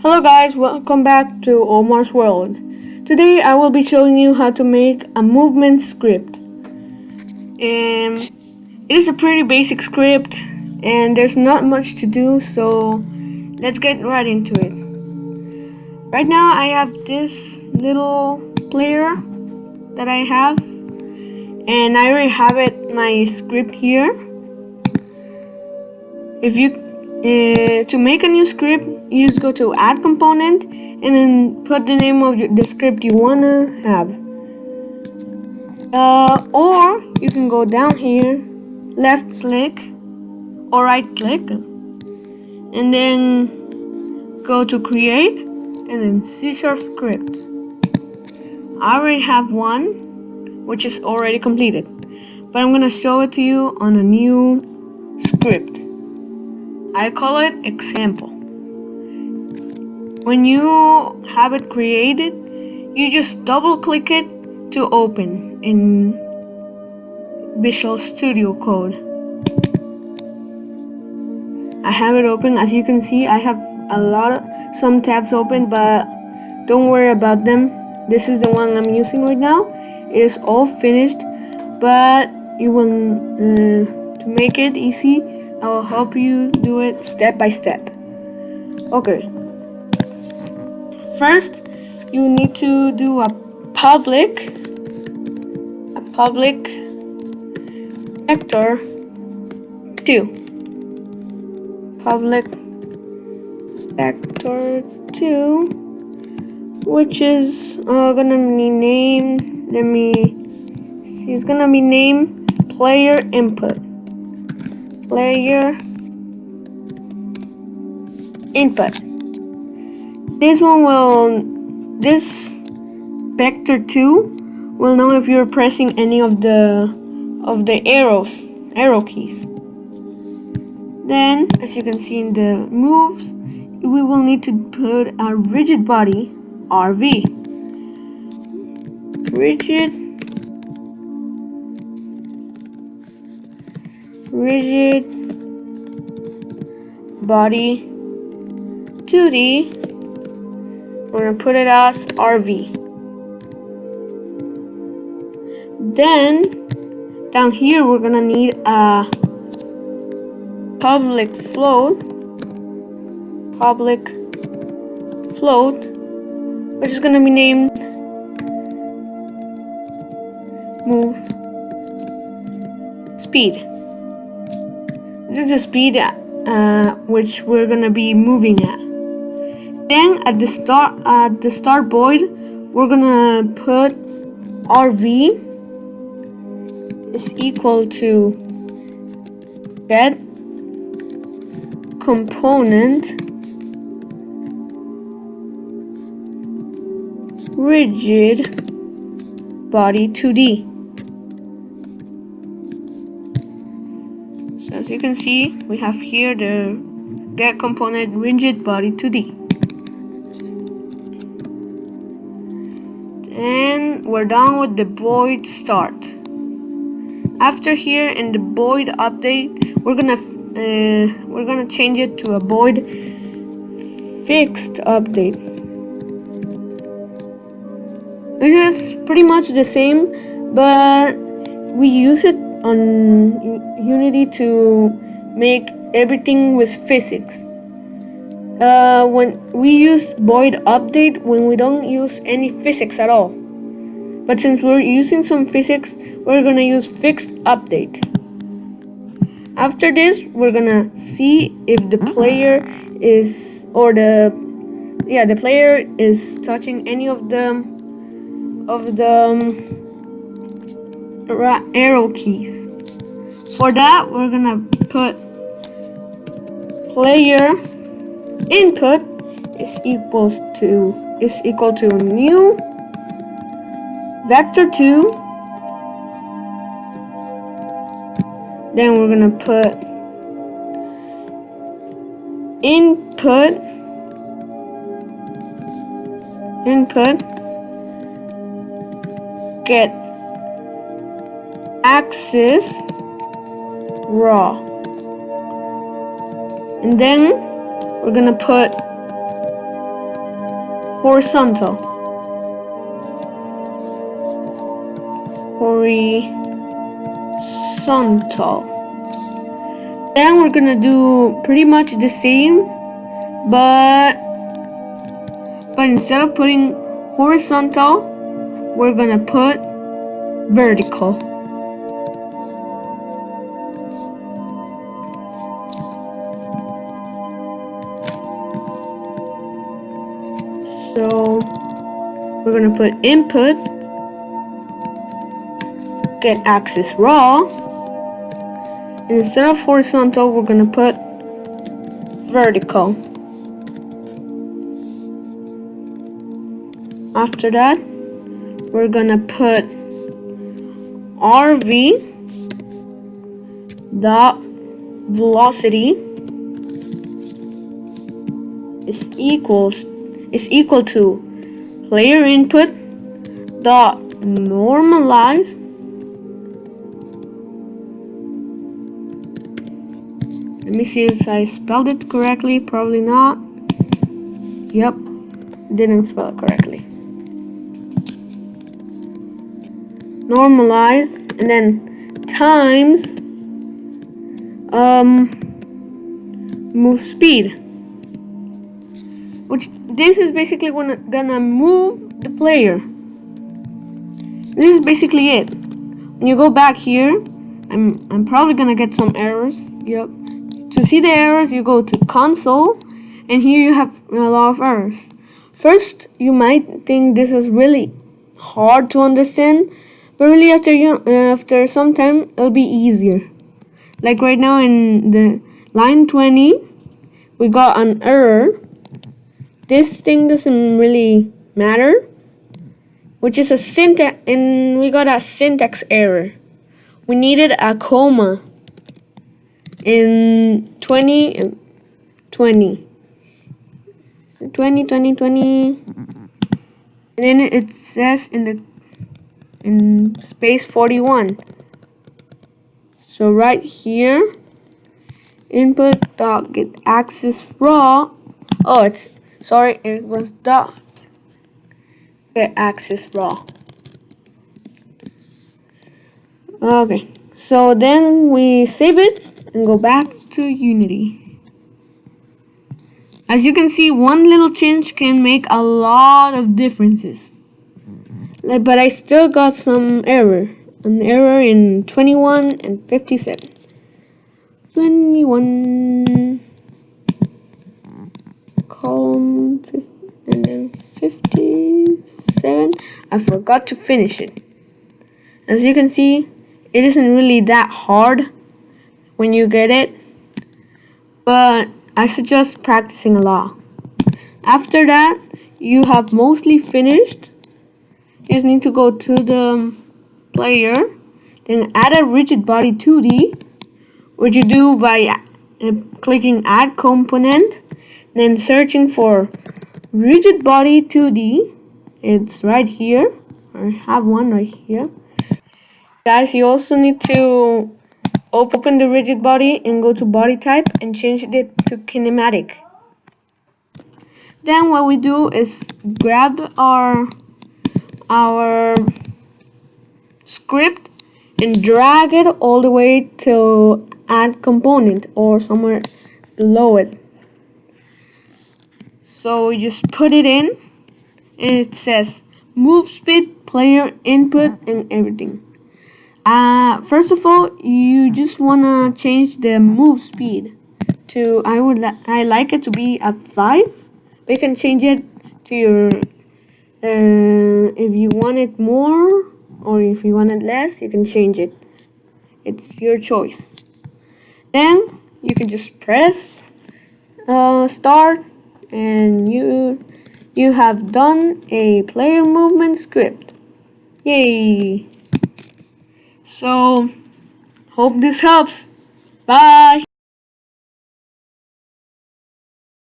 Hello guys, welcome back to Omar's World. Today I will be showing you how to make a movement script. It is a pretty basic script and there's not much to do, so let's get right into it. Right now I have this little player that I have and I already have my script here. If you to make a new script, you just go to add component and then put the name of the script you wanna have. Or you can go down here, left click or right click, and then go to create and then C# script. I already have one which is already completed, but I'm gonna show it to you on a new script. I call it example. When you have it created, you just double click it to open in Visual Studio Code. I have it open. As you can see, I have some tabs open, but don't worry about them. This is the one I'm using right now. It is all finished, but you will to make it easy, I will help you do it step by step. Okay. First, you need to do a public vector 2. Public vector 2, which is gonna be named. Let me see. It's gonna be named player input. Player input. This vector 2 will know if you're pressing any of the arrow keys. Then, as you can see in the moves, we will need to put a rigid body, RV. Rigid body 2D. We're gonna put it as RV. Then down here we're gonna need a public float, which is gonna be named move speed. This is the speed which we're gonna be moving at. Then at the start void, we're gonna put RV is equal to get component rigid body 2D. So as you can see, we have here the get component rigid body 2D. And we're done with the void start. After here in the void update, we're gonna change it to a void fixed update. It is pretty much the same, but we use it on Unity to make everything with physics. When we use void update, when we don't use any physics at all. But since we're using some physics, we're gonna use fixed update. After this, we're gonna see if the player is the player is touching any of the arrow keys. For that, we're gonna put player input is equal to new vector 2. Then we're gonna put input get axis raw, and then we're gonna put horizontal. Then we're gonna do pretty much the same, but instead of putting horizontal, we're gonna put vertical. So we're gonna put input, get axis raw, and instead of horizontal, we're gonna put vertical. After that, we're gonna put RV dot velocity is equal to player input dot normalize Let me see if I spelled it correctly. Probably not. Yep, didn't spell it correctly. Normalized, and then times move speed, which this is basically gonna move the player. This is basically it. When you go back here, I'm probably gonna get some errors. Yep. To see the errors, you go to console, and here you have a lot of errors. First, you might think this is really hard to understand, but really after some time, it'll be easier. Like right now in the line 20, we got an error. This thing doesn't really matter, which is a syntax, and we got a syntax error. We needed a comma in 20 and 20. 20, and then it says in space 41. So right here, input dot get axis raw. Oh, it was dot get axis raw. Okay, so then we save it and go back to Unity. As you can see, one little change can make a lot of differences. But I still got some error. An error in 21 and 57. 21 column 50, and then 57. I forgot to finish it. As you can see, it isn't really that hard when you get it, but I suggest practicing a lot. After that, you have mostly finished. You just need to go to the player, then add a rigid body 2D, which you do by clicking add component, then searching for rigid body 2D. It's right here. I have one right here. Guys, you also need to open the rigid body and go to body type and change it to kinematic. Then what we do is grab our script and drag it all the way to add component or somewhere below it. So you just put it in, and it says move speed, player input, and everything. First of all, you just wanna change the move speed to I like it to be a 5. We can change it to your if you want it more or if you want it less, you can change it. It's your choice. Then you can just press start, and you have done a player movement script. Yay! So, hope this helps. Bye!